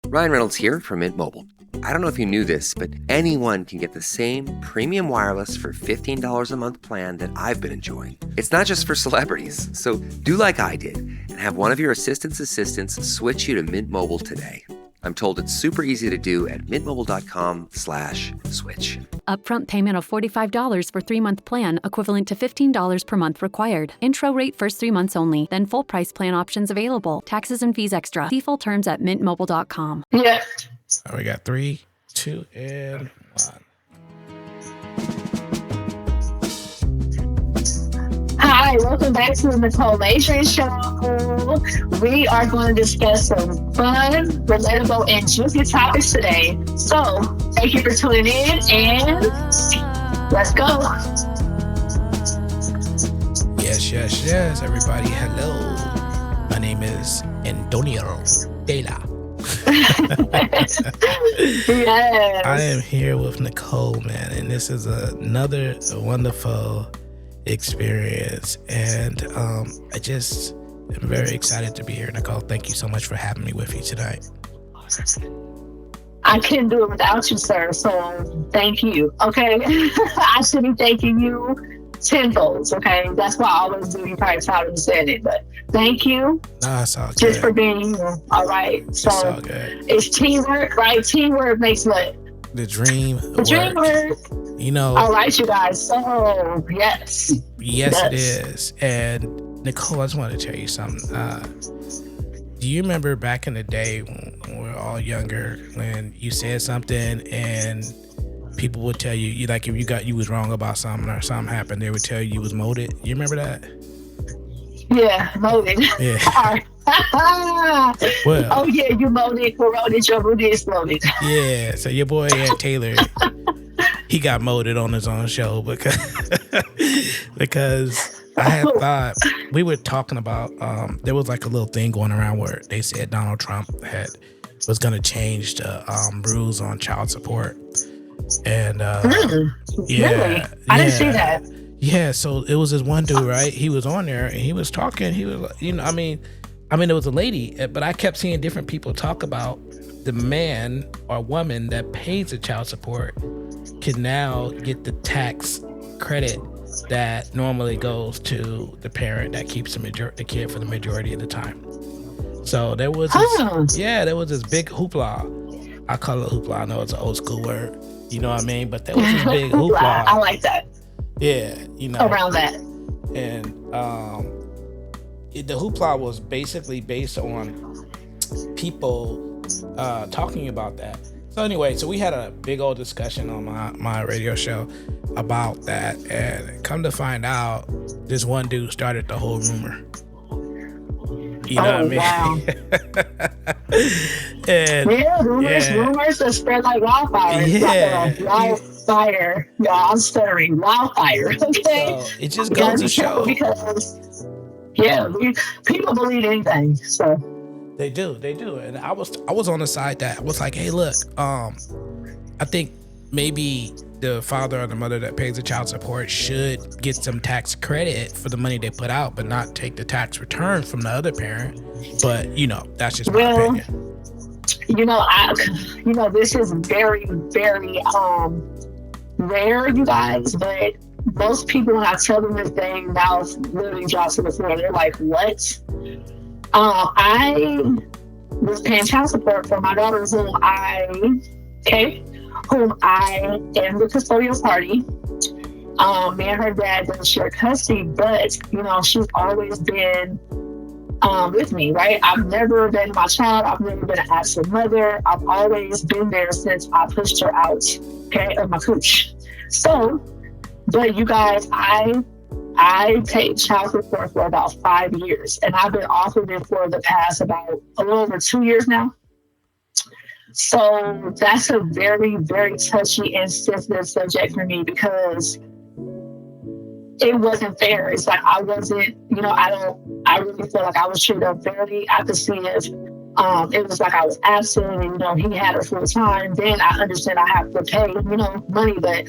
Ryan Reynolds here from Mint Mobile. I don't know if you knew this, but anyone can get the same premium wireless for $15 a month plan that I've been enjoying. It's not just for celebrities. So do like I did and have one of your assistants switch you to Mint Mobile today. I'm told it's super easy to do at mintmobile.com/switch. Upfront payment of $45 for 3-month plan, equivalent to $15 per month required. Intro rate first 3 months only, then full price plan options available. Taxes and fees extra. See full terms at mintmobile.com. Yeah. So we got 3, 2, and 1. Hi, welcome back to the Nicole Aladrian Show. We are going to discuss some fun, relatable, and juicy topics today. So, thank you for tuning in, and let's go. Yes, everybody. Hello. My name is Antonio Dela. Yes. I am here with Nicole, man, and this is another wonderful experience, and I just am very excited to be here. Nicole, thank you so much for having me with you tonight. I couldn't do it without you, sir, so thank you. Okay. I should be thanking you tenfold. Okay, that's why I always do. You probably tired of saying it, but thank you. No, it's all good. Just for being here. All right, so it's all good. It's teamwork, right? Teamwork makes what? The dream work. You know. All right, you guys. So yes, it is. And Nicole, I just want to tell you something. Do you remember back in the day when we were all younger, when you said something and people would tell you, like, if you was wrong about something or something happened, they would tell you was molded? You remember that? Yeah, molded. Yeah. Well, oh yeah, you molded, corroded, your booty exploded. Yeah, so your boy Ed Taylor, he got molded on his own show because I had thought, we were talking about, there was like a little thing going around where they said Donald Trump was going to change the rules on child support. And really? I didn't see that. Yeah, so it was this one dude, right? He was on there and he was talking. He was, I mean, it was a lady, but I kept seeing different people talk about the man or woman that pays the child support can now get the tax credit that normally goes to the parent that keeps the kid for the majority of the time. So there was there was this big hoopla. I call it hoopla. I know it's an old school word. You know what I mean? But there was this big hoopla. I like that. Yeah, around that. And the hoopla was basically based on people talking about that. So anyway, so we had a big old discussion on my radio show about that, and come to find out, this one dude started the whole rumor. You know what I mean? Wow. And, rumors that spread like wildfire. Yeah. Wildfire. Y'all, I'm stuttering. Wildfire. Okay. So it just goes to show. Because, people believe anything. So they do. And I was on the side that was like, hey, look, I think maybe the father or the mother that pays the child support should get some tax credit for the money they put out, but not take the tax return from the other parent. But that's just my opinion. This is very, very rare, you guys. But most people, when I tell them this thing, now literally drops to the floor. They're like, "What?" I was paying child support for my daughter, whom I am the custodial party. Me and her dad didn't share custody, but she's always been with me, right? I've never been my child. I've never been an absent mother. I've always been there since I pushed her out, of my cooch. So, but you guys, I paid child support for about 5 years, and I've been off of it for the past about a little over 2 years now. So that's a very, very touchy and sensitive subject for me, because it wasn't fair. It's like I wasn't, I really feel like I was treated unfairly. I could see if it was like I was absent and, he had her full time, then I understand I have to pay, money, but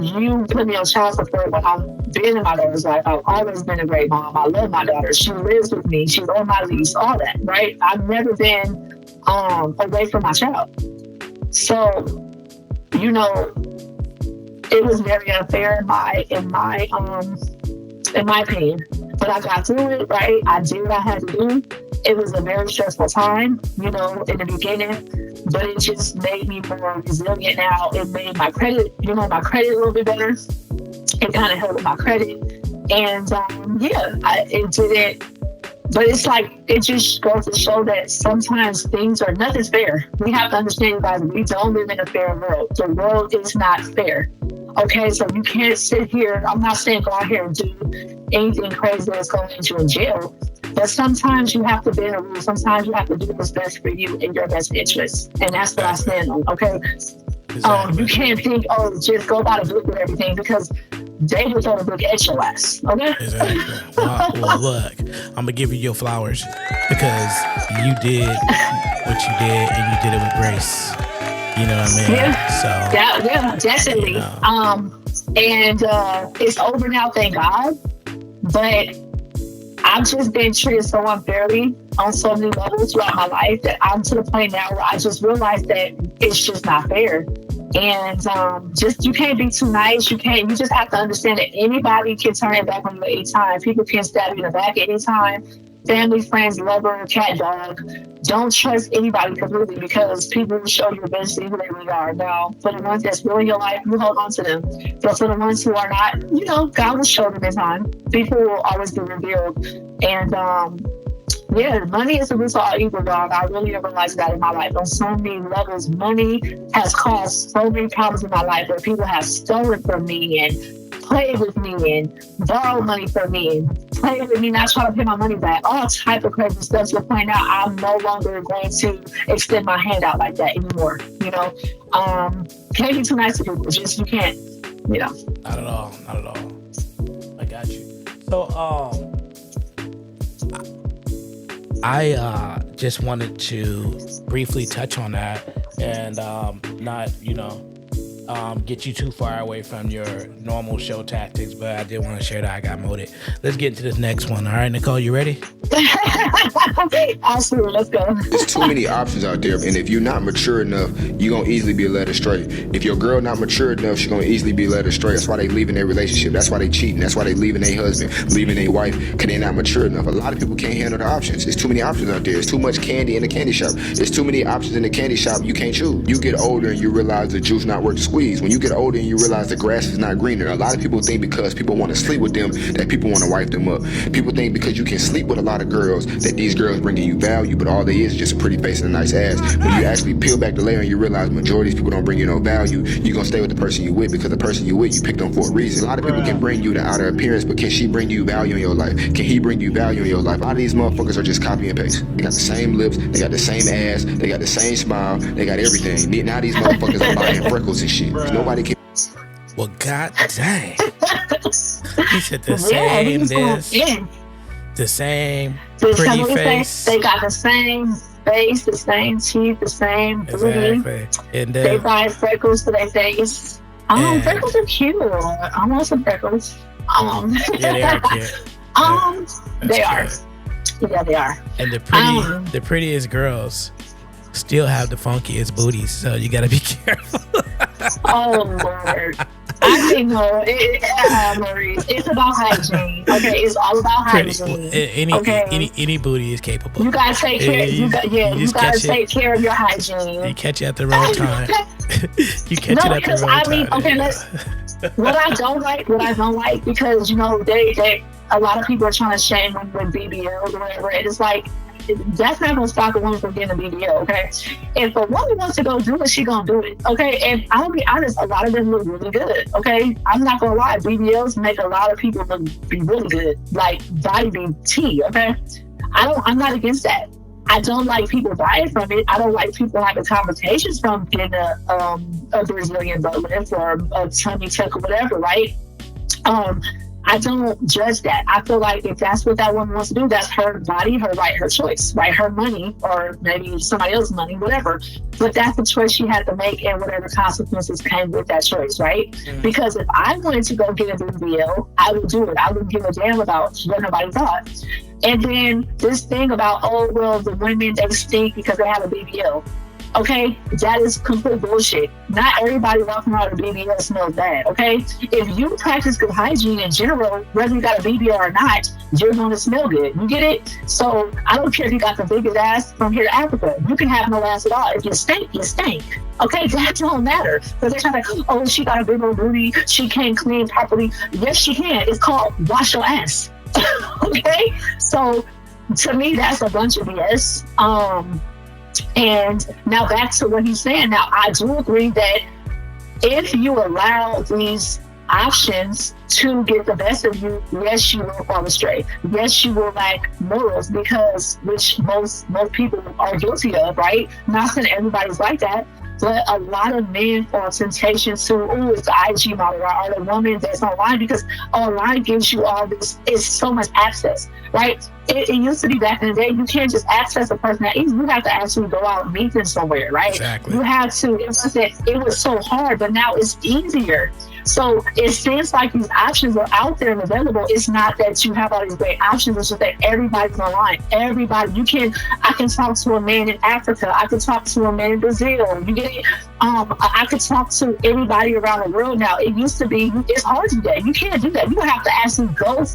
you put me on child support when I've been in my daughter's life. I've always been a great mom. I love my daughter. She lives with me. She's on my lease, all that, right? I've never been away from my child. So, you know, it was very unfair in my opinion. But I got through it, right? I did what I had to do. It was a very stressful time, you know, in the beginning, but it just made me more resilient now. It made my credit, my credit a little bit better. It kind of helped with my credit. And it didn't, but it's like, it just goes to show that sometimes nothing's fair. We have to understand, guys, we don't live in a fair world. The world is not fair. Okay, so you can't sit here. I'm not saying go out here and do anything crazy that's going to get you in jail. But sometimes you have to bend a rule. Sometimes you have to do what's best for you in your best interest. And that's what I stand on, okay? Exactly. You can't think, just go by the book with everything, because they will throw the book at your ass, okay? Exactly. Well, look, I'm going to give you your flowers because you did what you did and you did it with grace. You know what I mean? Yeah. So, yeah, definitely. And it's over now, thank God. But I've just been treated so unfairly on so many levels throughout my life that I'm to the point now where I just realized that it's just not fair. And you can't be too nice. You just have to understand that anybody can turn it back on you at any time. People can stab you in the back at any time. Family, friends, lover, cat, dog. Don't trust anybody completely, because people will show you eventually who they really are. Now, for the ones that's really in your life, you hold on to them. But for the ones who are not, God will show them in time. People will always be revealed. And money is the root of all evil, dog. I really realized that in my life on so many levels. Money has caused so many problems in my life where people have stolen from me and played with me and borrowed money from me and played with me, not trying to pay my money back. All type of crazy stuff. To the point now, I'm no longer going to extend my hand out like that anymore. Can't be too nice to people. Just, you can't, Not at all. I got you. So, I just wanted to briefly touch on that and not, get you too far away from your normal show tactics, but I did want to share that I got molded. Let's get into this next one. All right, Nicole, you ready? Absolutely, let's go. There's too many options out there, and if you're not mature enough, you're going to easily be led astray. If your girl not mature enough, she's going to easily be led astray. That's why they leaving their relationship. That's why they cheating. That's why they leaving their husband, leaving their wife, because they're not mature enough. A lot of people can't handle the options. There's too many options out there. There's too much candy in the candy shop. There's too many options in the candy shop. You can't choose. You get older and you realize the juice not worth the squeeze. When you get older and you realize the grass is not greener. A lot of people think because people want to sleep with them that people want to wipe them up. People think because you can sleep with a lot of girls that these girls bringing you value, but all they is just a pretty face and a nice ass. When you actually peel back the layer and you realize majority of these people don't bring you no value, you're going to stay with the person you with, because the person you with, you picked them for a reason. A lot of people can bring you the outer appearance, but can she bring you value in your life? Can he bring you value in your life? A lot of these motherfuckers are just copy and paste. They got the same lips, they got the same ass, they got the same smile, they got everything. Now these motherfuckers are buying freckles and shit. Nobody can. Well, god dang. He said the same the same pretty face. They got the same face, the same teeth, the same booty. Exactly. And they buy freckles for their face. Freckles are cute. I want some freckles. Yeah, they are cute. They are. Yeah, they are. And the prettiest girls still have the funkiest booties, so you gotta be careful. Oh Lord. I think Maurice, it's about hygiene. Okay, it's all about hygiene. Any booty is capable. You gotta take care. You gotta take care of your hygiene. You catch it at the wrong time. You catch it at the wrong time. Okay, what I don't like, because they a lot of people are trying to shame women with BBLs or whatever. And it's like, that's not gonna stop a woman from getting a BBL, okay? If a woman wants to go do it, she gonna do it, okay? And I'll be honest, a lot of them look really good, okay? I'm not gonna lie, BBLs make a lot of people be really good, like body be tea, okay? I'm not against that. I don't like people buying from it. I don't like people having conversations from getting a Brazilian butt lift or a tummy tuck or whatever, right? I don't judge that. I feel like if that's what that woman wants to do, that's her body, her right, her choice, right? Her money, or maybe somebody else's money, whatever. But that's the choice she had to make, and whatever consequences came with that choice, right? Mm-hmm. Because if I wanted to go get a BBL, I would do it. I wouldn't give a damn about what nobody thought. And then this thing about, oh, well, the women, they stink because they have a BBL. Okay, that is complete bullshit. Not everybody walking around with a BBL smells bad, okay? If you practice good hygiene in general, whether you got a BBL or not, you're going to smell good. You get it? So I don't care if you got the biggest ass from here to Africa. You can have no ass at all. If you stink, you stink. Okay, that don't matter. But they're trying to, oh, she got a big old booty. She can't clean properly. Yes, she can. It's called wash your ass. Okay? So to me, that's a bunch of BS. And now back to what he's saying. Now, I do agree that if you allow these options to get the best of you, yes, you will fall astray. Yes, you will lack morals, because which most people are guilty of, right? Not saying everybody's like that, but a lot of men fall temptation to, oh, it's the IG model, right? Or the woman that's online, because online gives you all this, it's so much access, right? It used to be back in the day, you can't just access a person that easy. You have to actually go out and meet them somewhere, right? Exactly. You have to, it was so hard, but now it's easier. So it seems like these options are out there and available. It's not that you have all these great options, it's just that everybody's online. Everybody, I can talk to a man in Africa. I can talk to a man in Brazil. You get it? I could talk to anybody around the world now. It used to be, it's hard to do that. You can't do that. You have to actually go,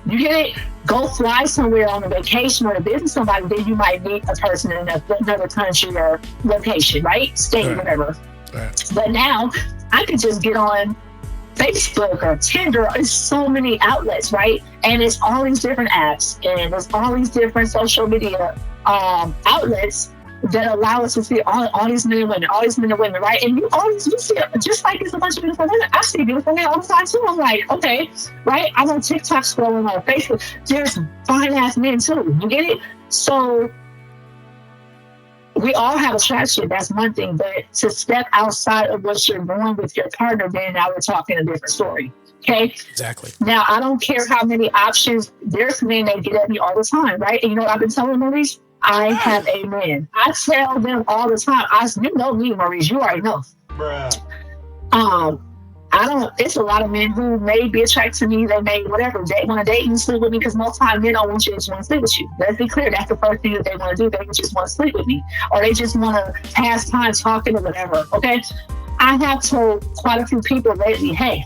you get it? Go fly somewhere on a vacation or to visit somebody, then you might meet a person in another country or location, right? State, right. Whatever. Right. But now I could just get on Facebook or Tinder. There's so many outlets, right? And it's all these different apps, and there's all these different social media outlets that allow us to see all these men and women, right? And you see it, just like there's a bunch of beautiful women. I see beautiful men all the time too. I'm like, okay, right? I'm on TikTok scrolling on Facebook. There's fine ass men too. You get it? So we all have attraction, that's one thing, but to step outside of what you're doing with your partner, then now we're talking a different story. Okay? Exactly. Now, I don't care how many options, there's men that get at me all the time, right? And you know what I've been telling Maurice? I have a man. I tell them all the time, you know me, Maurice, you already know. Bruh. It's a lot of men who may be attracted to me, they may whatever, they want to date and sleep with me, because most times men don't want you, they just want to sleep with you. Let's be clear, that's the first thing that they want to do, they just want to sleep with me, or they just want to pass time talking or whatever, okay? I have told quite a few people lately, hey,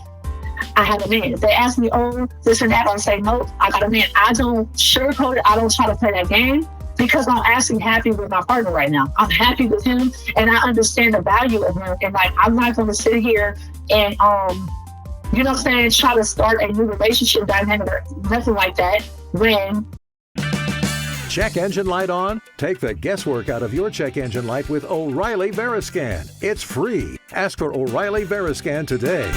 I have a man. If they ask me, oh, this and that, I'll say, nope, I got a man. I don't sugarcoat it, I don't try to play that game, because I'm actually happy with my partner right now. I'm happy with him, and I understand the value of him, and like, I'm not going to sit here and you know what I'm saying, try to start a new relationship dynamic or nothing like that when. Check engine light on? Take the guesswork out of your check engine light with O'Reilly Veriscan. It's free. Ask for O'Reilly Veriscan today.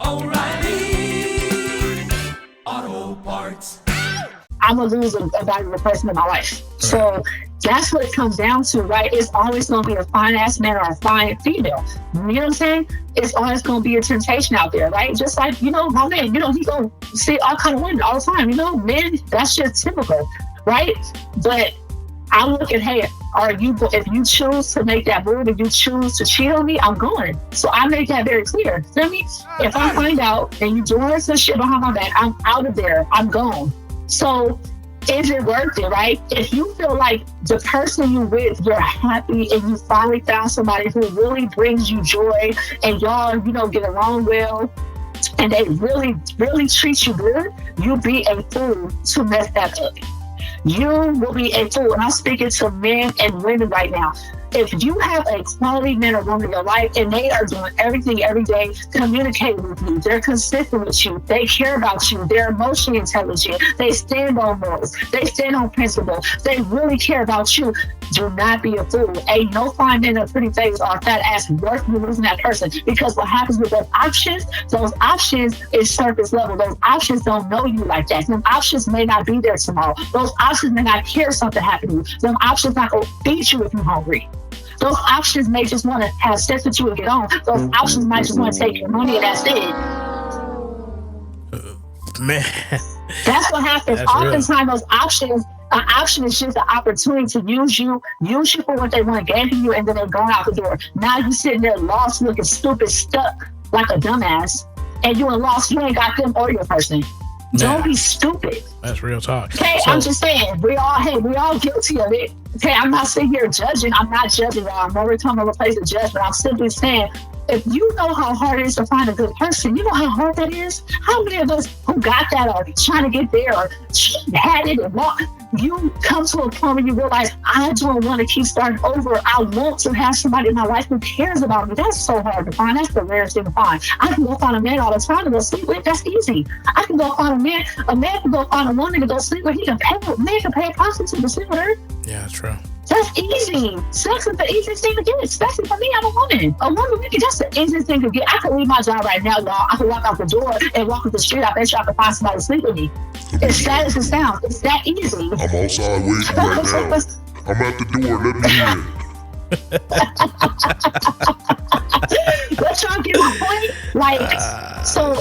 O'Reilly Auto Parts. I'm going to lose a valuable person in my life. So that's what it comes down to, right? It's always going to be a fine ass man or a fine female. You know what I'm saying? It's always going to be a temptation out there, right? Just like, you know, my man, you know, he going to see all kind of women all the time. You know, men, that's just typical, right? But I look at, hey, if you choose to make that move, if you choose to cheat on me, I'm going. So I make that very clear. Feel me? If I find out and you doing some shit behind my back, I'm out of there. I'm gone. So is it worth it, right? If you feel like the person you're with, you're happy and you finally found somebody who really brings you joy and y'all, you know, get along well and they really, really treat you good, you'll be a fool to mess that up. You will be a fool. And I'm speaking to men and women right now. If you have a quality man or woman in your life and they are doing everything every day, communicating with you, they're consistent with you, they care about you, they're emotionally intelligent, they stand on morals, they stand on principle, they really care about you, do not be a fool. Ain't no fine man, a pretty face, or a fat ass worth you losing that person. Because what happens with those options is surface level. Those options don't know you like that. Those options may not be there tomorrow. Those options may not care if something happened to you. Those options not going to beat you if you're hungry. Those options may just want to have sex with you and get on. Those options might just want to take your money and that's it. Man. That's what happens. That's Oftentimes, those options, an option is just an opportunity to use you for what they want to gain from you, and then they're going out the door. Now you sitting there lost, looking stupid, stuck like a dumbass, and you and lost. You ain't got them or your person. Don't be stupid. That's real talk. Okay, so, I'm just saying, we all guilty of it. Okay, I'm not sitting here judging. I'm not judging y'all. I'm never coming to a place of judgment. I'm simply saying, if you know how hard it is to find a good person, you know how hard that is. How many of us who got that are trying to get there or had it and walk? You come to a point where you realize, I don't want to keep starting over. I want to have somebody in my life who cares about me. That's so hard to find. That's the rarest thing to find. I can go find a man all the time to go sleep with. That's easy. I can go find a man. A man can go find a woman to go sleep with. A man can pay a prostitute to sleep with her. Yeah, that's true. That's easy. Sex is the easiest thing to get, especially for me. I'm a woman. A woman, that's the easiest thing to get. I could leave my job right now, y'all. I could walk out the door and walk up the street. I bet you I could find somebody to sleep with me. As sad as it sounds, it's that easy. I'm outside waiting right now. I'm at the door. Let me in. But y'all get my point? Like, so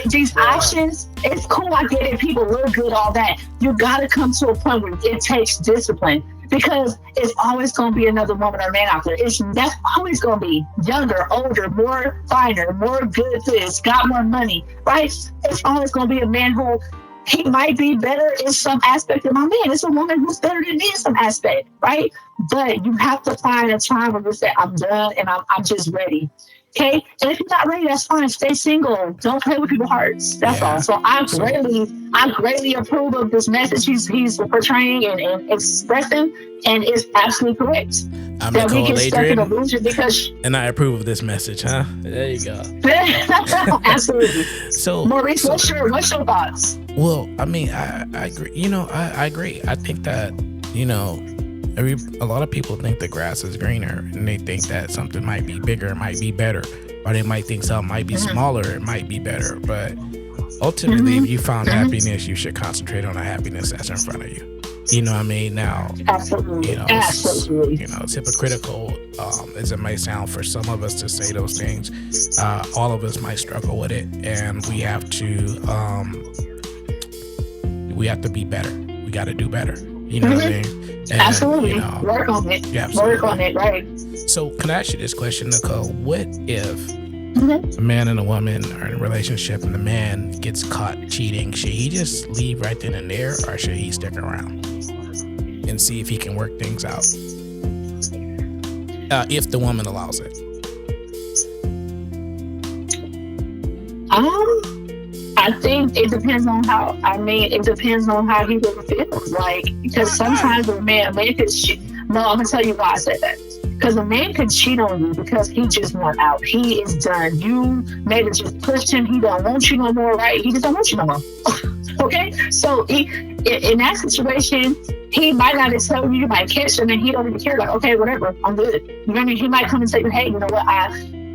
these options, it's cool. I get it. People look good, all that. You got to come to a point where it takes discipline. Because it's always going to be another woman or man out there. That's always going to be younger, older, more finer, more good this, got more money, right? It's always going to be a man who, he might be better in some aspect than my man. It's a woman who's better than me in some aspect, right? But you have to find a time where you say, I'm done and I'm just ready. Okay, and if you're not ready, that's fine. Stay single. Don't play with people's hearts. That's all. So I greatly approve of this message he's portraying and expressing, and it's absolutely correct. I'm that Nicole we get stuck in Aladrian, illusion because. and I approve of this message, huh? There you go. Absolutely. So, Maurice, what's your thoughts? Well, I mean, I agree. I agree. I think that a lot of people think the grass is greener, and they think that something might be bigger, it might be better, or they might think something might be smaller, it might be better. But ultimately, if you found happiness, you should concentrate on the happiness that's in front of you. You know what I mean? Now, absolutely. It's hypocritical as it may sound for some of us to say those things. All of us might struggle with it, and we have to be better. We got to do better. You know what I mean? And, absolutely. Work on it. Yeah, work on it, right. So can I ask you this question, Nicole? What if a man and a woman are in a relationship and the man gets caught cheating? Should he just leave right then and there, or should he stick around and see if he can work things out? If the woman allows it. I think it depends on how he really feels. Like, because sometimes a man could cheat. No, I'm gonna tell you why I said that. Because a man could cheat on you because he just went out. He is done. You maybe just pushed him. He don't want you no more, right? He just don't want you no more. Okay? So in that situation, he might not have told you, you might catch him and he don't even care. Like, okay, whatever, I'm good. You know what I mean? He might come and say, hey, you know what,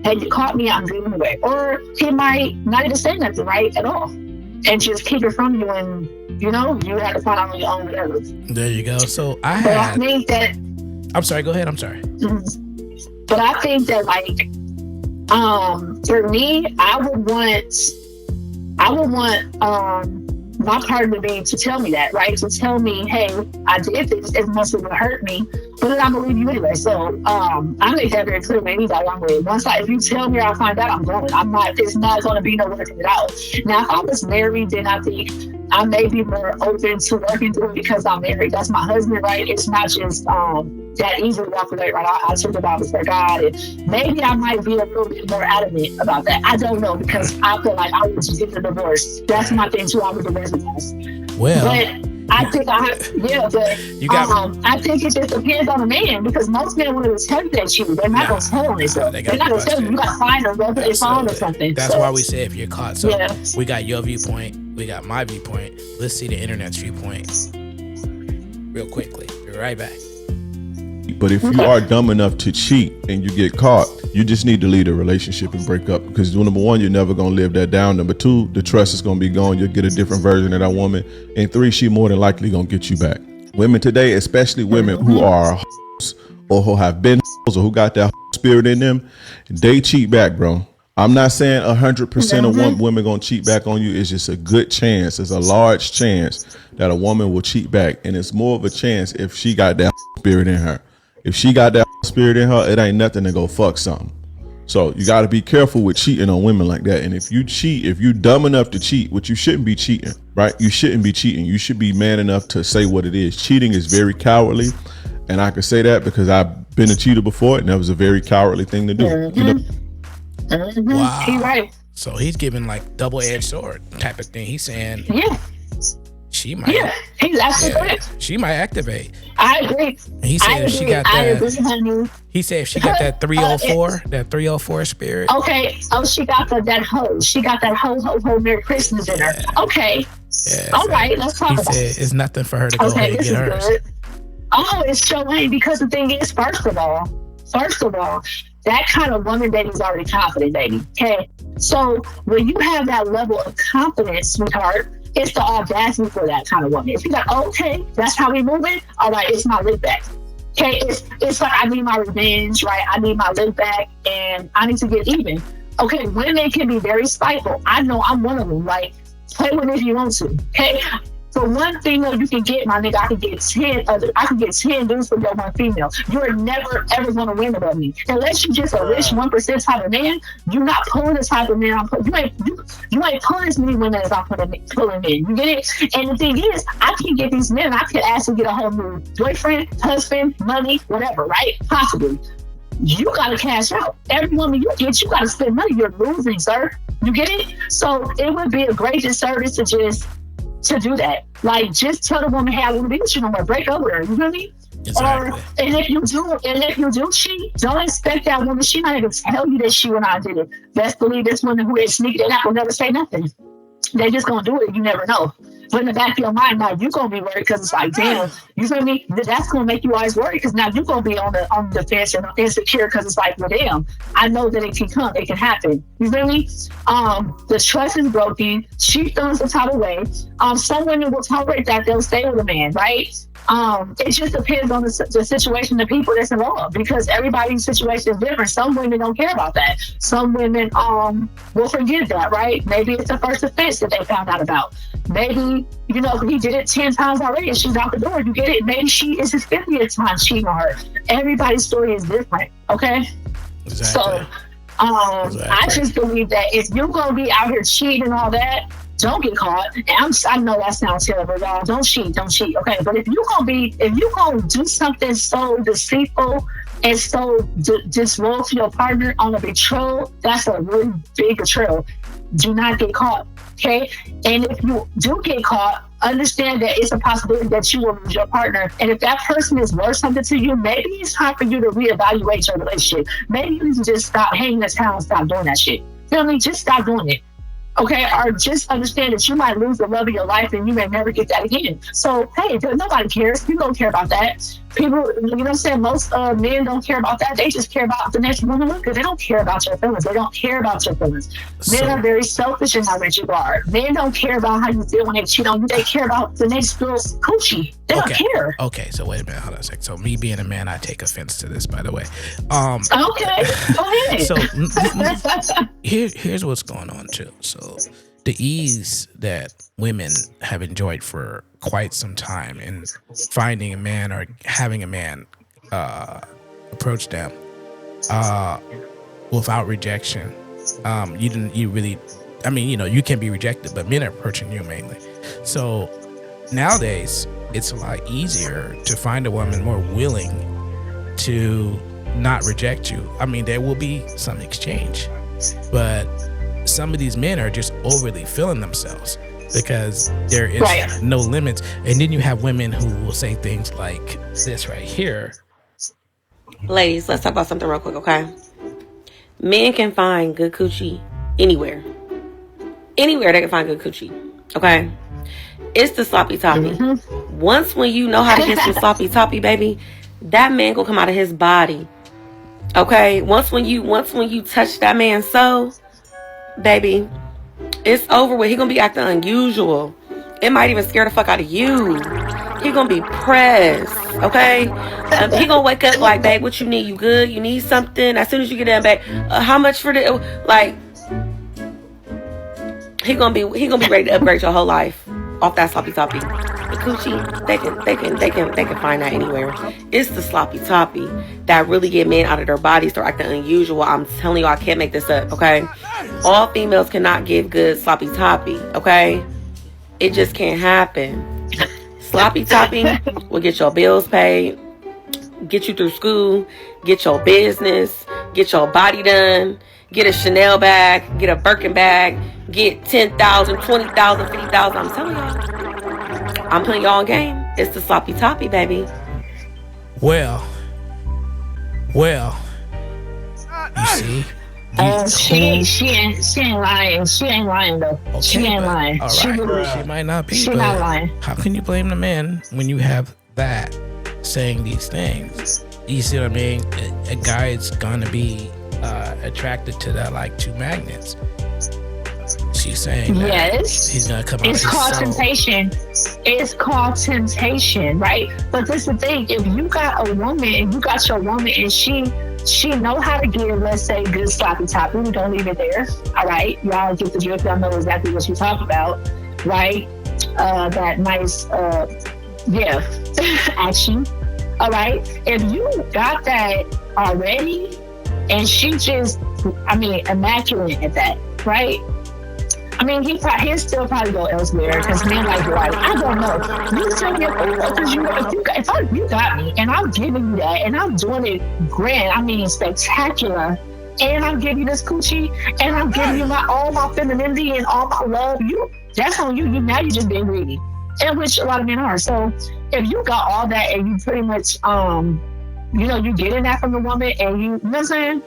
hey, you caught me, I'm good anyway. Or he might not even say nothing, right, at all. And just keep it from you, and, you have to find out on your own, whatever. There you go. So I think that... I'm sorry, go ahead, I'm sorry. But I think that, like, for me, I would want my partner to tell me that, right? To tell me, hey, I did this, it must have hurt me, but then I'm gonna leave you anyway. So I make that very clear, maybe that one way. If you tell me or I find out, I'm going. It's not gonna be no working it out. Now, if I was married, then I think I may be more open to working through it because I'm married. That's my husband, right? It's not just that easy to walk away, right? I took the Bible for God, and maybe I might be a little bit more adamant about that. I don't know, because I feel like I would just get a divorce. That's my thing too. I would divorce the house. Well, but I think I think it just depends on the man, because most men want to tell you that cheating. They're not going to tell themselves. They're not going to tell you. You got to find them, whether they phone or something. That's why we say if you're caught. So we got your viewpoint, we got my viewpoint. Let's see the internet's viewpoint real quickly. Be right back. But if you are dumb enough to cheat and you get caught, you just need to leave the relationship and break up, because number one, you're never going to live that down. Number two, the trust is going to be gone. You'll get a different version of that woman. And three, she more than likely going to get you back. Women today, especially women who are or who have been or who got that spirit in them, they cheat back, bro. I'm not saying 100% of women gonna cheat back on you. It's just a good chance. It's a large chance that a woman will cheat back, and it's more of a chance if she got that spirit in her. If she got that spirit in her, it ain't nothing to go fuck something. So you got to be careful with cheating on women like that. And if you cheat, if you dumb enough to cheat, which you shouldn't be cheating, right? You shouldn't be cheating. You should be man enough to say what it is. Cheating is very cowardly, and I can say that because I've been a cheater before, and that was a very cowardly thing to do. You know? Wow. He's right. So he's giving like double-edged sword type of thing. He's saying, she might. Yeah, he's absolutely correct. She might activate. I agree. And he said if she got I that. agree, honey. He said if she got that 304, that 304 spirit. Okay. Oh, she got that hoe. She got that ho Merry Christmas in her. Okay. Yeah, all right. Let's talk about it. It's nothing for her to go ahead and get hers. Good. Oh, it's so lame because the thing is, first of all, that kind of woman that is already confident, baby. Okay. So when you have that level of confidence, sweetheart, it's the audacity for that kind of woman. If you're like, okay, that's how we moving, all right, it's my live back. Okay, it's like I need my revenge, right? I need my live back, and I need to get even. Okay, women can be very spiteful. I know I'm one of them. Like, play with it if you want to. Okay, for one female you can get, my nigga, I can get 10 dudes for your one female. You're never ever gonna win above me unless you just a rich 1% type of man. You're not pulling the type of man I'm pulling. You ain't pulling as many women as I'm pulling in. You get it? And the thing is, I can get these men. I could actually get a whole new boyfriend, husband, money, whatever, right? Possibly. You gotta cash out. Every woman you get, you gotta spend money. You're losing, sir. You get it? So it would be a great disservice to do that. Like, just tell the woman, hey, I want to be with you no more. Break over her. You know what I mean? Exactly. And if you do cheat, don't expect that woman. She might even tell you that she and I did it. Best believe this woman who is sneaking it out will never say nothing. They just gonna do it. You never know. But in the back of your mind, now you're gonna be worried because it's like, damn, you feel me? That's gonna make you always worried because now you're gonna be on the fence and insecure because it's like, well, damn, I know that it can come, it can happen. You feel me? The trust is broken. She feels some type of way. Some women will tolerate that; they'll stay with a man, right? It just depends on the situation, the people that's involved, because everybody's situation is different. Some women don't care about that. Some women will forgive that, right? Maybe it's the first offense that they found out about. Maybe, he did it 10 times already and she's out the door. You get it? Maybe she is his 50th time cheating on her. Everybody's story is different, okay? Exactly. So I just believe that if you're going to be out here cheating and all that, don't get caught. And I know that sounds terrible, y'all. Don't cheat, okay? But if you're gonna do something so deceitful and so disloyal to your partner on a betrayal, that's a really big betrayal. Do not get caught, okay? And if you do get caught, understand that it's a possibility that you will lose your partner. And if that person is worth something to you, maybe it's time for you to reevaluate your relationship. Maybe you need to just stop hanging the towel and stop doing that shit. Feel me? Just stop doing it. Okay, or just understand that you might lose the love of your life and you may never get that again. So, hey, nobody cares. People don't care about that. People, you know what I'm saying? Most men don't care about that. They just care about the next woman because they don't care about your feelings. They don't care about your feelings. Men are very selfish in how regard. Men don't care about how you feel when they cheat on you. They care about the next girl's coochie. They don't care. Okay, so wait a minute. Hold on a sec. So me being a man, I take offense to this, by the way. Okay, go ahead. So here's what's going on too. So the ease that women have enjoyed for quite some time in finding a man or having a man approach them without rejection. You can be rejected, but men are approaching you mainly. So nowadays it's a lot easier to find a woman more willing to not reject you. I mean, there will be some exchange, but some of these men are just overly feeling themselves because there is no limits. And then you have women who will say things like this right here. Ladies, let's talk about something real quick, okay? Men can find good coochie anywhere. Anywhere they can find good coochie, okay? It's the sloppy toppy. Once when you know how to get some sloppy toppy, baby, that man gonna come out of his body. Okay? Once when you touch that man's soul, baby, it's over with. He gonna be acting unusual. It might even scare the fuck out of you. He gonna be pressed, okay? He gonna wake up like, babe, what you need? You good? You need something? As soon as you get done, babe, how much for the, like, he gonna be ready to upgrade your whole life off that sloppy toppy. The coochie, they can find that anywhere. It's the sloppy toppy that really get men out of their bodies. They're acting unusual. I'm telling you, I can't make this up. Okay, all females cannot give good sloppy toppy. Okay, it just can't happen. Sloppy toppy will get your bills paid, get you through school, get your business, get your body done, get a Chanel bag, get a Birkin bag, get 10,000, 20,000, 50,000. I'm telling y'all, I'm putting y'all on game. It's the sloppy toppy, baby. Well, you see. She ain't lying. She ain't lying though. Okay, she ain't lying. All right. She might not be. She but not lying. How can you blame the man when you have that saying these things? You see what I mean? A guy is gonna be attracted to that like two magnets. She's saying that yes, he's gonna come out. It's called temptation. It's called temptation, right? But this is the thing: if you got a woman and you got your woman and she know how to give, let's say, good sloppy toppy. We don't leave it there. All right, y'all get the drift. Y'all know exactly what you talk about, right? That nice, action. All right. If you got that already, and she just, immaculate at that, right? He'll still probably go elsewhere because men like right. I don't know. You tell me because you got me and I'm giving you that and I'm doing it grand. Spectacular. And I'm giving you this coochie and I'm giving you all my femininity and all my love. That's on you. Now you're just being greedy, and which a lot of men are. So if you got all that and you pretty much you getting that from the woman and you know what I'm saying.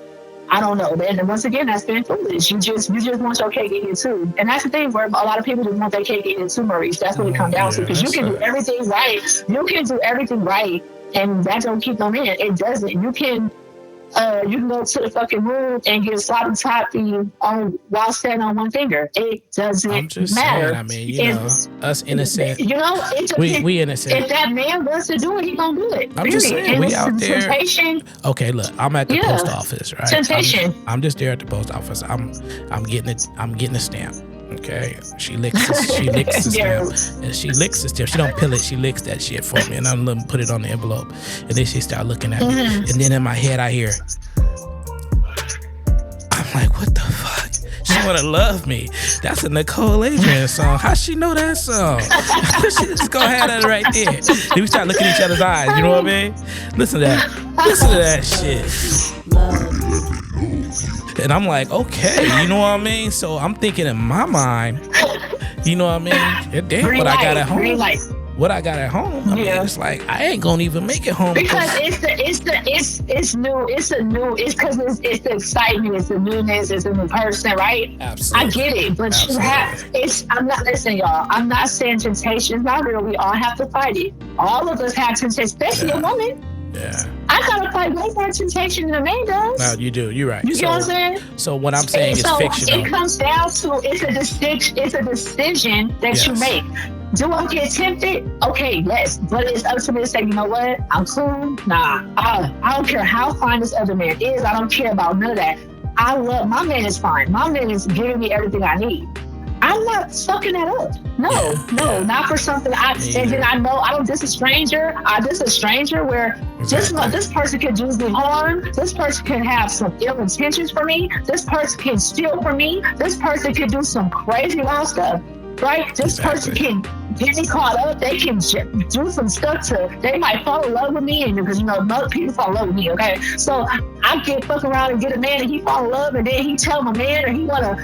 I don't know. And once again, that's been foolish. You just want your cake eaten too. And that's the thing where a lot of people just want their cake eaten too, Maurice. That's what it comes down to. Because you can do everything right. You can do everything right. And that don't keep them in. It doesn't. You can go to the fucking room and get a sloppy toppy while standing on one finger. It doesn't I'm just matter. saying, us innocent. We innocent. If that man wants to do it, he gonna do it. I'm just saying, we out there. Temptation. Okay, look, I'm at the post office, right? Temptation. I'm just there at the post office. I'm getting a stamp. Okay, she licks the stamp, and she licks the stamp. She don't peel it. She licks that shit for me, and I'm letting put it on the envelope. And then she start looking at me, and then in my head I hear, I'm like, what the fuck? She wanna love me. That's a Nicole Aladrian song. How she know that song? She just go have that right there. Then we start looking at each other's eyes. You know what I mean? Listen to that shit. And I'm like, okay, you know what I mean? So I'm thinking in my mind, you know what I mean? Damn, what I got at home. What I got at home, I mean, it's like I ain't gonna even make it home because it's new. It's because it's the excitement, it's the newness, it's a new person, right? Absolutely. I get it, but listen, y'all. I'm not saying temptation is not real. We all have to fight it. All of us have temptation, especially a woman. Yeah. I gotta fight way more temptation than a man does. No, you do. You're right. You get what I'm saying? So what I'm saying is fictional. It comes down to it's a decision that you make. Do I get tempted? Okay, yes. But it's up to me to say, you know what? I'm cool. Nah. I don't care how fine this other man is. I don't care about none of that. I love my man is fine. My man is giving me everything I need. I'm not sucking that up. No, not for something. And then I know this is a stranger. This is a stranger where this person could do me harm. This person can have some ill intentions for me. This person can steal from me. This person can do some crazy wild stuff. Right? This person can get me caught up. They can do some stuff they might fall in love with me. And because, most people fall in love with me, okay? So I get fuck around and get a man and he fall in love and then he tell my man or he want to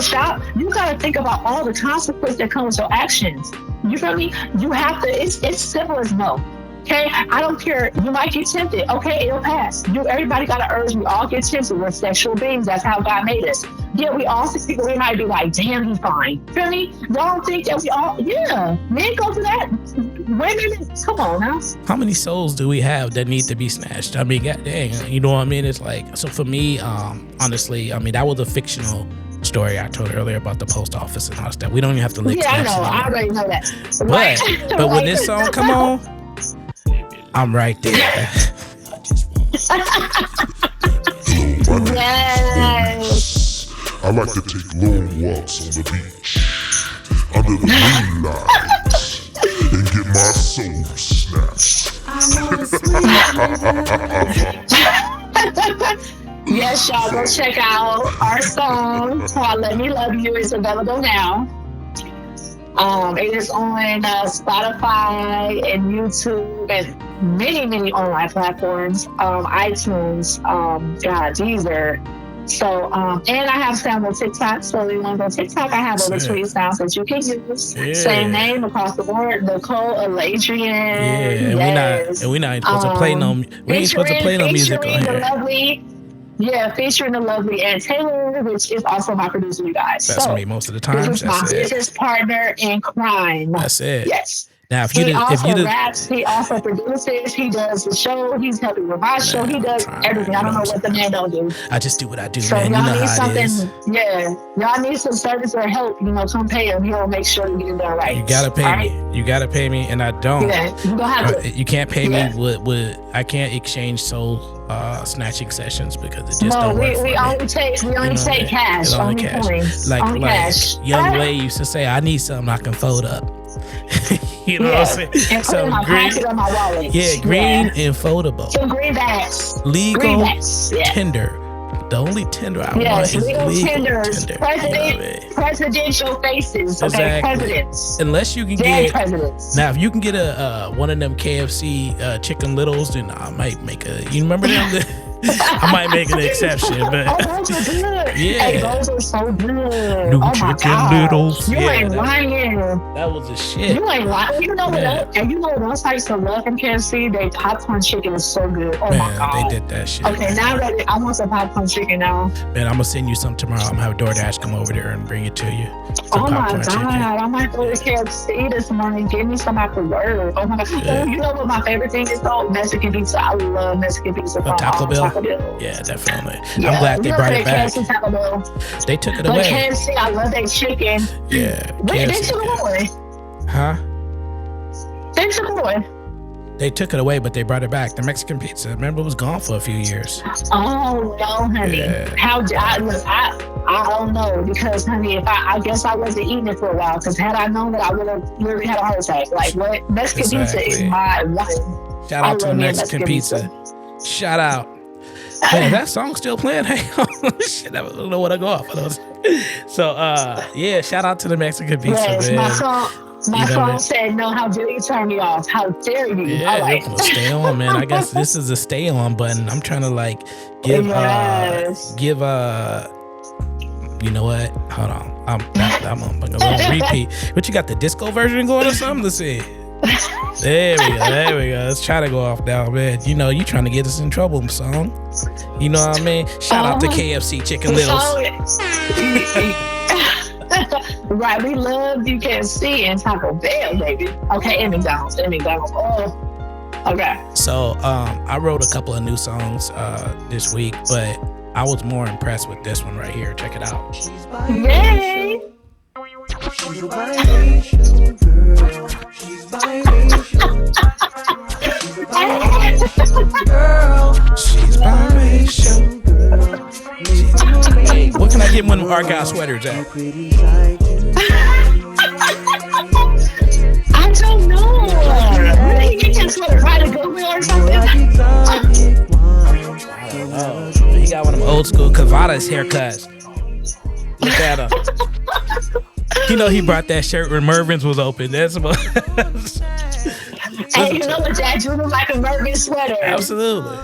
shop. You got to think about all the consequences that come with your actions. You feel me? You have to, it's simple as no. Okay, I don't care. You might get tempted. Okay, it'll pass. Everybody got an urge. We all get tempted. We're sexual beings. That's how God made us. Yeah, we all see people. We might be like, damn, he's fine. Feel me? Y'all don't think that we all? Yeah, men go through that. Women, come on now. How many souls do we have that need to be snatched? I mean, god dang, you know what I mean? It's like, so for me, honestly, that was a fictional story I told earlier about the post office and all that stuff. We don't even have to lick. Yeah, I know. I already know that. But when this song come on, I'm right there. Yes. I like to take long walks on the beach. under the moonlight and get my soul snatched. Yes, y'all, go check out our song called Let Me Love You. It's available now. It is on Spotify and YouTube and many online platforms. iTunes, Deezer. So, and I have some on TikTok. So if you want to go TikTok, I have other tweet sounds that you can use. Yeah. Same name across the board. Nicole Aladrian. Yeah, and we not supposed to play no. We ain't supposed to play no music on here. Featuring the lovely Ann Taylor, which is also my producer, you guys. That's me most of the time. This is my business partner in crime. That's it. Yes. Now, if he also raps, he also produces, he does the show, he's helping with my show, he does everything. I don't know what the man don't do. I just do what I do, so man. Y'all you know need how something, it is. Yeah, y'all need some service or help, come pay him. He'll make sure you get it done right. You gotta pay me. You gotta pay me, and I don't. Yeah, you don't have to. You can't pay me with I can't exchange soul snatching sessions because it just don't work. We only take cash. Only coins. Like cash. Young Lady used to say, I need something I can fold up. You know what I'm saying? And put it in my pocket or my wallet. Yeah, green and foldable. Some green bags. Legal greenbacks. tender. The only tender I want is legal tenders. Presidential faces. Okay, exactly. Presidents. Unless you can get presidents. Now, if you can get a one of them KFC chicken littles, then I might make a. You remember them? I might make an exception, but those are good. Yeah, hey, those are so good. New chicken littles. You ain't lying. That was the shit. You ain't lying. You know what? And you know what else I used to love from KFC? Their popcorn chicken is so good. Oh my god, they did that shit. Okay, now that I want some popcorn chicken now. Man, I'm gonna send you some tomorrow. I'm gonna have DoorDash come over there and bring it to you. Oh my god, I might go to KFC this morning. Give me some after work. Oh my god. Yeah. You know what my favorite thing is though? Mexican pizza. I love Mexican pizza. Taco Bell. Yeah, definitely. Yeah. I'm glad they brought it back. They took it away. But KFC, I love their chicken. Yeah. Wait, they took it away. Huh? They took it away. They took it away, but they brought it back. The Mexican pizza. Remember, it was gone for a few years. Oh no, honey. Yeah. I don't know because, honey, if I guess I wasn't eating it for a while because had I known that I would have literally had a heart attack. Like what? Mexican pizza is my one. Shout out to the Mexican pizza. Shout out. Man, that song's still playing. Hang on. Shit, I don't know what I go off. So, yeah, shout out to the Mexican pizza, yes, man. My phone said, no, how dare you turn me off? How dare you? Yeah, stay on, man. I guess this is a stay on button. I'm trying to give you know what? Hold on. I'm gonna repeat. What you got, the disco version going or something? Let's see. There we go. Let's try to go off now, man. You know, you trying to get us in trouble, song. You know what I mean? Shout out to KFC Chicken Littles. Right, we love KFC and Taco Bell, baby. Okay, and McDonald's. Oh, okay. So, I wrote a couple of new songs this week, but I was more impressed with this one right here. Check it out. Yay! She's a biracial girl. She's biracial. She's biracial. What can I get one of Argyle sweaters at? I don't know. Where did you get that sweater? Right to Goodwill or something? Oh, he got one of them old school Cavada's haircuts. Look at him. You know he brought that shirt when Mervin's was open. That's about. Hey, you know what that dude was like a Mervin sweater. Absolutely.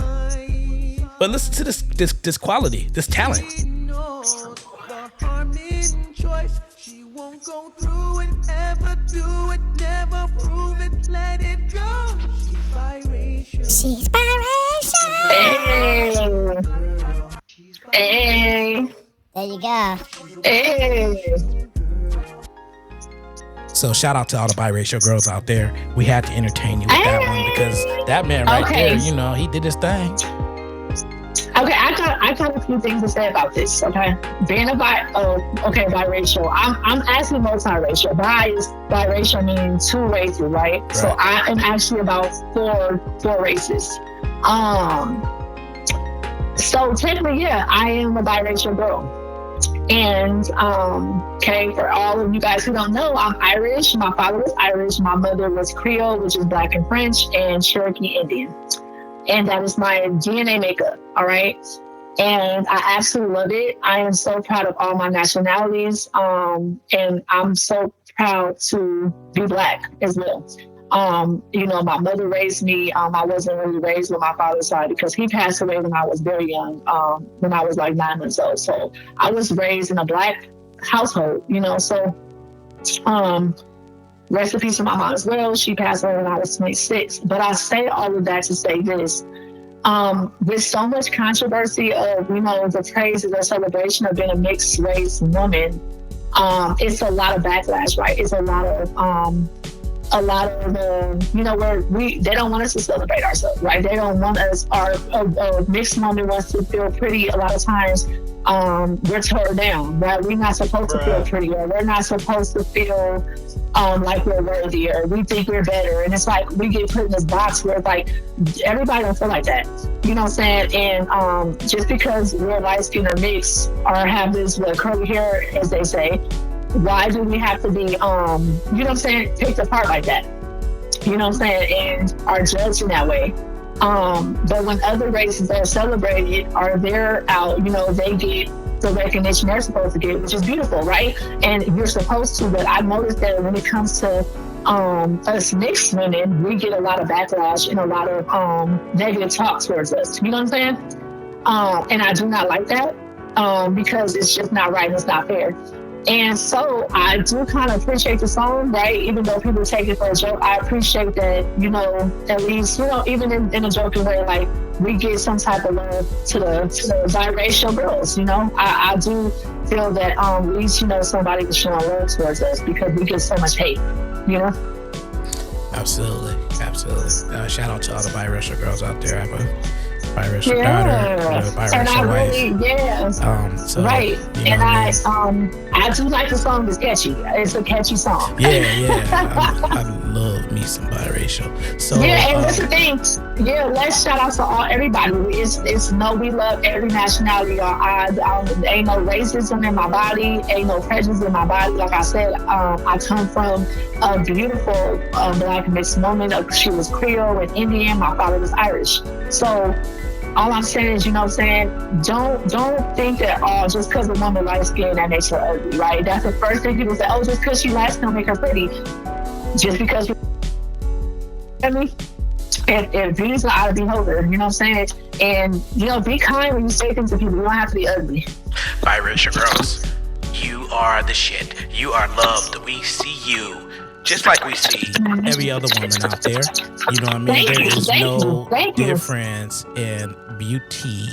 But listen to this quality, this talent. She won't go through it, ever do it, never prove it, let it go. She's biracial. Hey. There you go. Hey. So shout out to all the biracial girls out there. We had to entertain you with that one because that man right there, you know, he did his thing. Okay, I got a few things to say about this. Okay, being biracial. I'm actually multiracial. Biracial means two races, right? So I am actually about four races. So technically, yeah, I am a biracial girl. And okay, for all of you guys who don't know, I'm Irish. My father was Irish. My mother was Creole, which is Black and French, and Cherokee Indian. And that is my DNA makeup. All right. And I absolutely love it. I am so proud of all my nationalities. And I'm so proud to be Black as well. You know, my mother raised me. I wasn't really raised with my father's side because he passed away when I was very young, when I was like 9 months old. So I was raised in a Black household, you know. So rest in peace to my mom as well. She passed away when I was 26. But I say all of that to say this. With so much controversy of, you know, the praise and the celebration of being a mixed race woman, it's a lot of backlash, right? It's a lot of, you know, where they don't want us to celebrate ourselves, right? They don't want us, a mixed woman wants to feel pretty. A lot of times, we're torn down, right? We're not supposed to feel pretty, or we're not supposed to feel like we're worthy, or we think we're better. And it's like we get put in this box where it's like everybody don't feel like that. You know what I'm saying? And just because we're light skinned or mixed or have this curly hair, as they say, why do we have to be, you know what I'm saying, picked apart like that? You know what I'm saying? And are judged in that way. But when other races are celebrated or they're out, you know, they get the recognition they're supposed to get, which is beautiful, right? And you're supposed to. But I noticed that when it comes to us mixed women, we get a lot of backlash and a lot of negative talk towards us. You know what I'm saying? And I do not like that because it's just not right and it's not fair. And so I do kind of appreciate the song, right? Even though people take it for a joke, I appreciate that, you know, at least, you know, even in a joking way, like we get some type of love to the biracial girls, you know? I do feel that at least, you know, somebody is showing love towards us because we get so much hate, you know? Absolutely. Shout out to all the biracial girls out there. I have a biracial daughter, biracial wife. So, right. You know and I do like the song. It's catchy. It's a catchy song. I love me some biracial. So and that's the thing. Let's shout out to everybody. It's we love every nationality. Ain't no racism in my body. Ain't no prejudice in my body. Like I said, I come from a beautiful Black mixed woman. She was Creole and Indian. My father was Irish. So all I'm saying is, you know what I'm saying, don't think that, just because a woman light skin, that makes her ugly, right? That's the first thing people say, just because she light skin, make her pretty. Just because and beauty's an eye of the beholder, you know what I'm saying? And, you know, be kind when you say things to people. You don't have to be ugly. Biracial girls, you are the shit. You are loved. We see you. Just like we see every other woman out there. You know what I mean? There is no difference in beauty.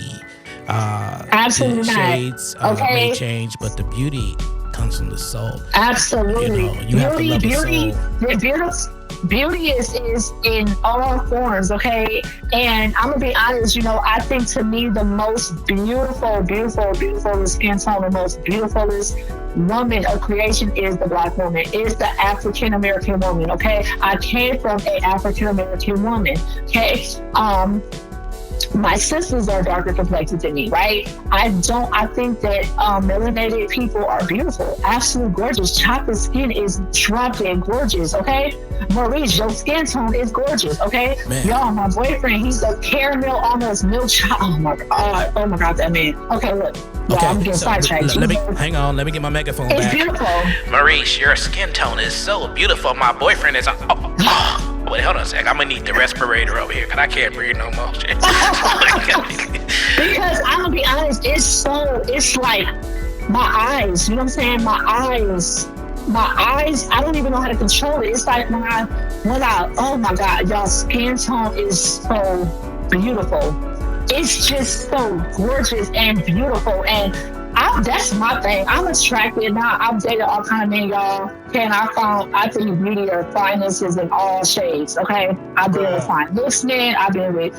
Absolutely the shades may okay. change, but the beauty comes from the soul. Absolutely. You know, you have to love the soul. Beauty is in all forms, okay? And I'm gonna be honest, you know, I think to me the most beautiful skin tone, the most beautifulest woman of creation is the Black woman, is the African American woman, okay? I came from an African American woman, okay? My sisters are darker complected than me, right? I think that melanated people are beautiful, absolutely gorgeous. Chocolate skin is drop dead gorgeous, okay? Maurice, your skin tone is gorgeous, okay? Man. Y'all, my boyfriend, he's a caramel, almost milk chocolate. Oh my God, that man. Okay, look. Yeah, I'm getting sidetracked. Hang on, let me get my megaphone it's back. It's beautiful. Maurice, your skin tone is so beautiful. My boyfriend is wait, hold on a sec. I'm gonna need the respirator over here because I can't breathe no more. Because I'm gonna be honest, it's like my eyes, you know what I'm saying? My eyes, I don't even know how to control it. It's like when I, oh my God, y'all skin tone is so beautiful. It's just so gorgeous and beautiful. And that's my thing. I'm attracted now. I've dated all kind of men, y'all. Okay, and I think beauty or fineness is in all shades, okay? I've been with fine looks men. I've been with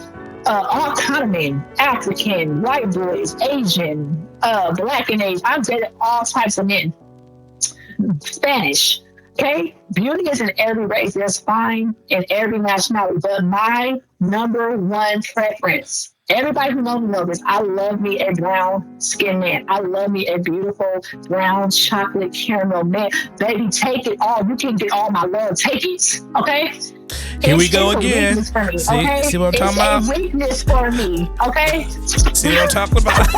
all kind of men. African, white boys, Asian, Black and Asian. I've dated all types of men. Spanish, okay? Beauty is in every race. There's fine in every nationality. But my number one preference Everybody who knows me knows this. I love me a brown skinned man. I love me a beautiful brown chocolate caramel man. Baby, take it all. You can get all my love. Take it. Okay? Here we go again. Me, see okay? what I'm talking about? It's a weakness for me. Okay? See what I'm talking about?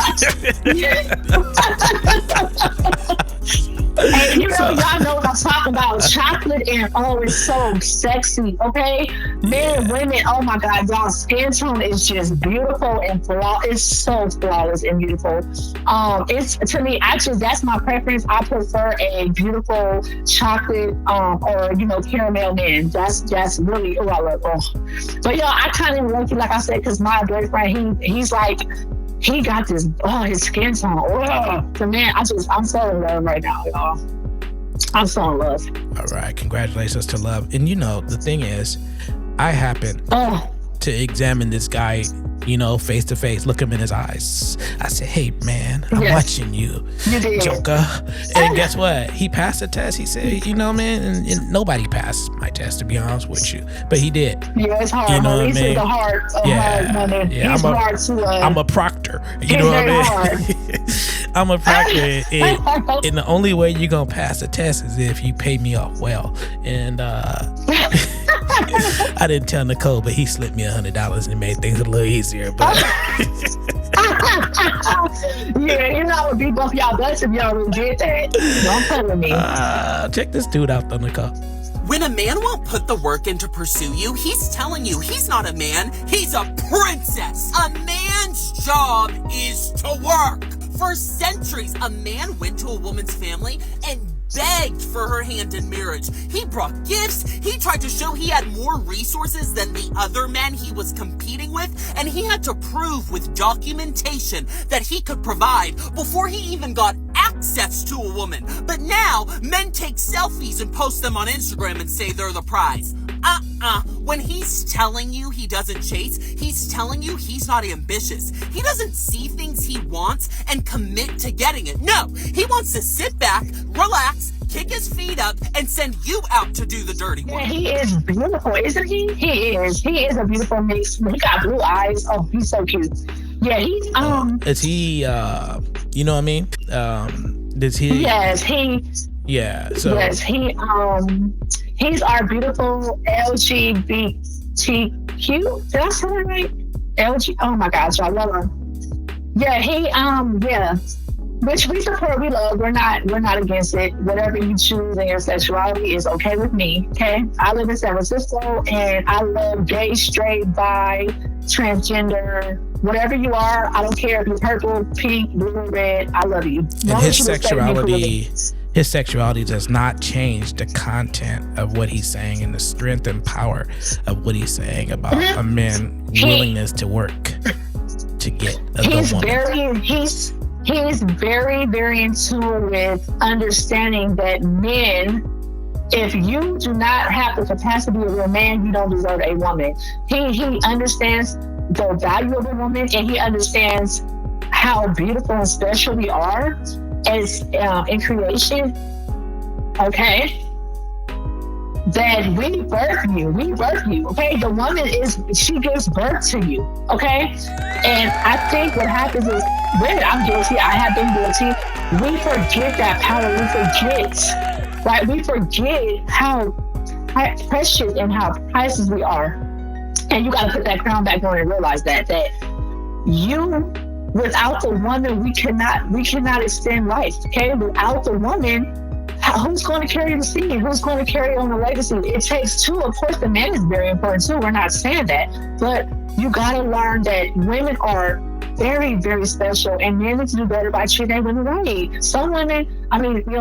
And y'all know what I'm talking about. Chocolate and it's so sexy, okay? Men and women, oh my God, y'all skin tone is just beautiful and flawless. It's so flawless and beautiful. It's to me, actually, that's my preference. I prefer a beautiful chocolate or caramel man. That's really I love. But I kind of like it, like I said, because my boyfriend, he's like, he got this, his skin tone. So man, I'm so in love right now, y'all. I'm so in love. All right, congratulations to Love. And the thing is, I happen to examine this guy, face to face, look him in his eyes. I said, hey man, I'm watching you Joker. And guess what? He passed the test. He said, man, and nobody passed my test, to be honest with you. But he did. Yeah, it's hard. You know what I mean? mean? I'm a proctor. You know what I mean? I'm a proctor. And the only way you're going to pass the test is if you pay me off well. And I didn't tell Nicole, but he slipped me $100 and made things a little easier. But I would beat both y'all butts if y'all really did that. Don't play with me. Check this dude out though, Nicole. When a man won't put the work in to pursue you, he's telling you he's not a man, he's a princess. A man's job is to work. For centuries, a man went to a woman's family and begged for her hand in marriage. He brought gifts. He tried to show he had more resources than the other men he was competing with, and he had to prove with documentation that he could provide before he even got access to a woman. But now, men take selfies and post them on Instagram and say they're the prize. When he's telling you he doesn't chase, he's telling you he's not ambitious. He doesn't see things he wants and commit to getting it. No, he wants to sit back, relax, kick his feet up, and send you out to do the dirty work. Yeah, he is beautiful, isn't he? He is. He is a beautiful mix. He got blue eyes. Oh, he's so cute. Yeah, he's Is he? You know what I mean? Does he? Yes, he. Yeah. So. Yes, he. He's our beautiful LGBTQ. Did I say that right? LG. Oh my gosh, I love him. Yeah, he. Yeah. Which we support, we love. We're not against it. Whatever you choose in your sexuality is okay with me. Okay. I live in San Francisco, and I love gay, straight, bi, transgender, whatever you are. I don't care if you're purple, pink, blue, red. I love you. And his sexuality does not change the content of what he's saying and the strength and power of what he's saying about a man's willingness to work to get a woman. He's very, very in tune with understanding that men, if you do not have the capacity of a man, you don't deserve a woman. He understands the value of a woman, and he understands how beautiful and special we are as in creation. Okay? That we birth you, okay? The woman she gives birth to you, okay? And I think what happens is, women, I'm guilty, I have been guilty, we forget that power, we forget how precious and how priceless we are. And you gotta put that crown back on and realize that you, without the woman, we cannot extend life, okay? Without the woman, who's going to carry the seed? Who's going to carry on the legacy? It takes two. Of course, the man is very important too. We're not saying that. But you got to learn that women are very, very special, and men need to do better by treating women right. Some women,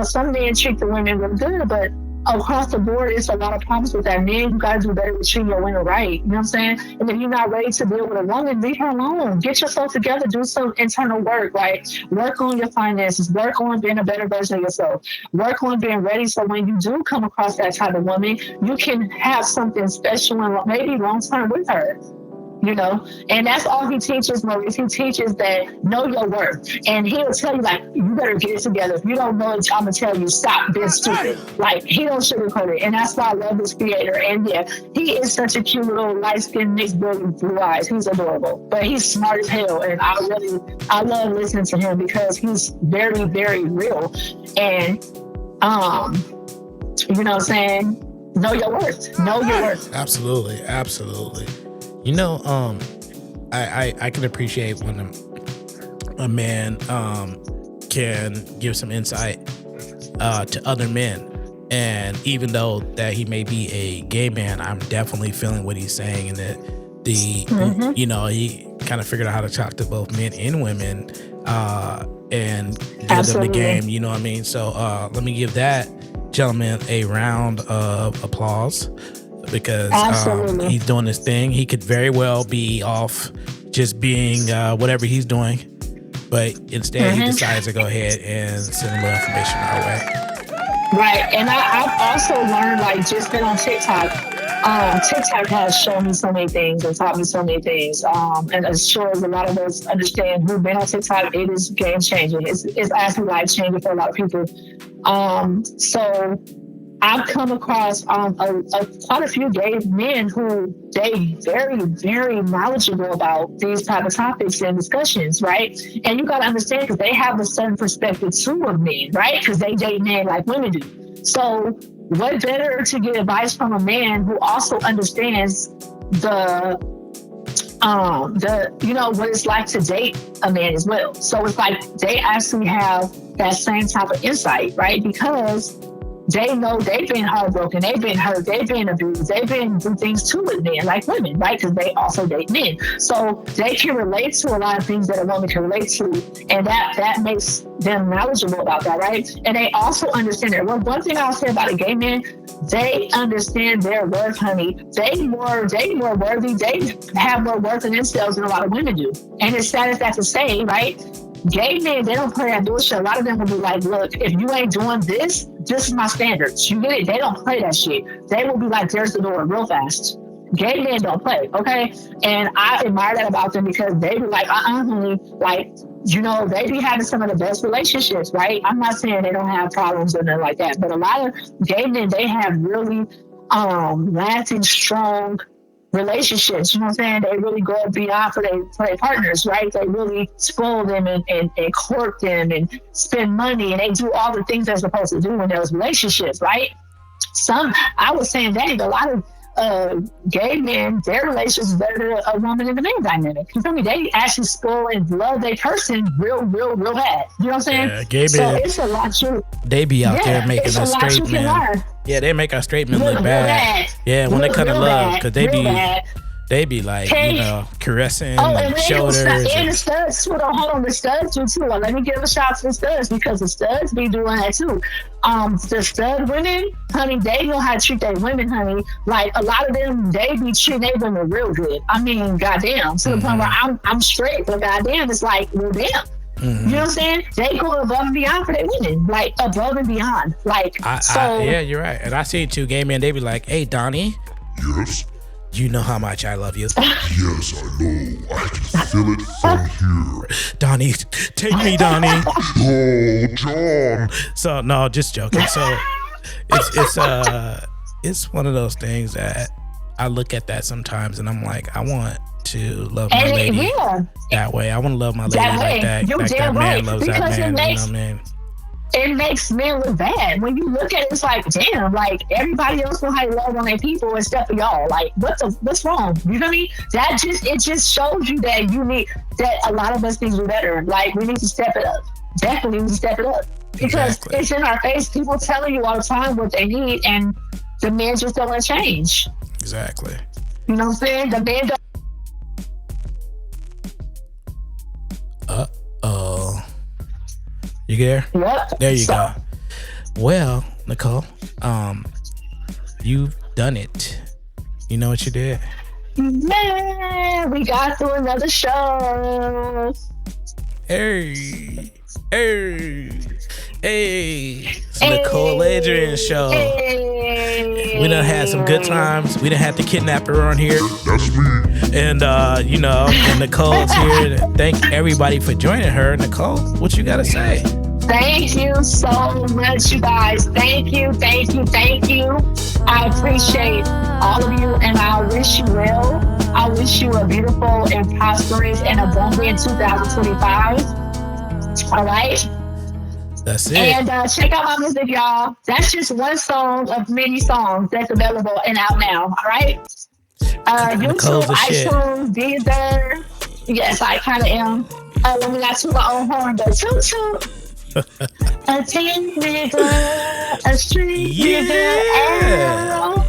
some men treat the women really good, but across the board, it's a lot of problems with that. Men, you got to do better with treating your women right. You know what I'm saying? And if you're not ready to deal with a woman, leave her alone. Get yourself together. Do some internal work, right? Work on your finances. Work on being a better version of yourself. Work on being ready so when you do come across that type of woman, you can have something special and maybe long-term with her. you know, and that's all he teaches, Maurice. He teaches that know your worth, and he'll tell you like, you better get it together. If you don't know it, I'm gonna tell you, stop being stupid. Like, he don't sugarcoat it, and that's why I love this creator. And yeah, he is such a cute little light-skinned mixed blue eyes. He's adorable, but he's smart as hell, and I love listening to him because he's very, very real. And you know what I'm saying? Know your worth. Know your worth. Absolutely. You know, I can appreciate when a man can give some insight to other men. And even though that he may be a gay man, I'm definitely feeling what he's saying, and that you know, he kind of figured out how to talk to both men and women and give them the game, you know what I mean? So let me give that gentleman a round of applause, because he's doing this thing. He could very well be off just being whatever he's doing, but instead he decides to go ahead and send a little information our way. Right. And I've also learned, like, just been on TikTok. TikTok has shown me so many things and taught me so many things. And as sure as a lot of us understand who've been on TikTok, it is game changing. It's actually life changing for a lot of people. So I've come across quite a few gay men who they very, very knowledgeable about these type of topics and discussions, right? And you got to understand, because they have a certain perspective too of men, right? Because they date men like women do. So what better to get advice from a man who also understands the you know, what it's like to date a man as well. So it's like they actually have that same type of insight, right? Because they know they've been heartbroken, they've been hurt, they've been abused, they've been through things too with men, like women, right? Because they also date men. So they can relate to a lot of things that a woman can relate to, and that makes them knowledgeable about that, right? And they also understand that. Well, one thing I'll say about a gay man, they understand their worth, honey. They more worthy, they have more worth in themselves than a lot of women do. And it's sad as that to say, right? Gay men, they don't play that bullshit. A lot of them will be like, look, if you ain't doing this is my standards. You get it? They don't play that shit. They will be like, there's the door real fast. Gay men don't play, okay? And I admire that about them, because they be like, honey, like, you know, they be having some of the best relationships, right? I'm not saying they don't have problems or nothing like that, but a lot of gay men, they have really lasting, strong relationships, you know what I'm saying? They really go beyond for their partners, right? They really spoil them and court them and spend money, and they do all the things they're supposed to do in those relationships, right? I was saying that a lot of gay men, their relationship is better than a woman and a man dynamic. You feel me? They actually spoil and love their person real bad. You know what I'm saying? Yeah, gay men, so it's a lot they be out there making a straight man. Yeah, they make our straight men look bad. Yeah, when they cut in love, because they be like, you know, caressing shoulders. And the studs, hold on, the studs do too. Let me give a shout to the studs, because the studs be doing that too. The stud women, honey, they know how to treat their women, honey. Like, a lot of them, they be treating their women real good. I mean, goddamn, to the point where I'm straight, but goddamn, it's like, well, damn. You know what I'm saying? They go above and beyond for their women, like above and beyond. Like, yeah, you're right. And I see two gay men, they be like, hey, Donnie. Yes? You know how much I love you. Yes, I know. I can feel it from here. Donnie, take me, Donnie. Oh, John. So, no, just joking. So, it's one of those things that I look at that sometimes, and I'm like, I want to love my lady that way. I want to love my lady like that. Like that man loves that man. You know what I mean? It makes men look bad. When you look at it, it's like, damn, like, everybody else know how to love on their people except for y'all. Like, what's wrong? You know what I mean? It just shows you that that a lot of us need to do better. Like, we need to step it up. Definitely need to step it up. Because it's in our face. People telling you all the time what they need, and the men just don't want to change. Exactly. You know what I'm saying? The men don't. Uh-oh. You there? Yep. There you go. Well, Nicole, you've done it. You know what you did? Man, we got through another show. Hey. It's the Nicole Aladrian show. We done had some good times. We done had the kidnapper on here. That's me. And, and Nicole's here. Thank everybody for joining her. Nicole, what you got to say? Thank you so much, you guys. Thank you. I appreciate all of you, and I wish you well. I wish you a beautiful and prosperous and abundant 2025. All right? That's it. And check out my music, y'all. That's just one song of many songs that's available and out now. All right? YouTube, iTunes, Deezer. Yes, I kind of am. Let me not toot my own horn, but toot. A tin nigga, a street nigga,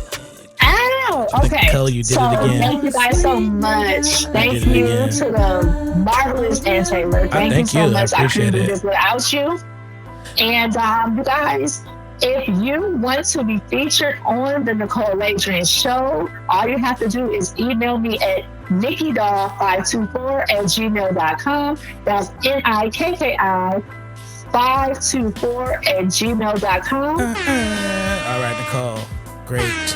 ow. Okay, Nicole, you did it again. Thank you guys so much. Thank you to the marvelous Dan Taylor. Thank you so much. I couldn't do this without you. And you guys, if you want to be featured on the Nicole Aladrian show, all you have to do is email me at nikkidoll524@gmail.com. That's NIKKI524@gmail.com. All right, Nicole. Great.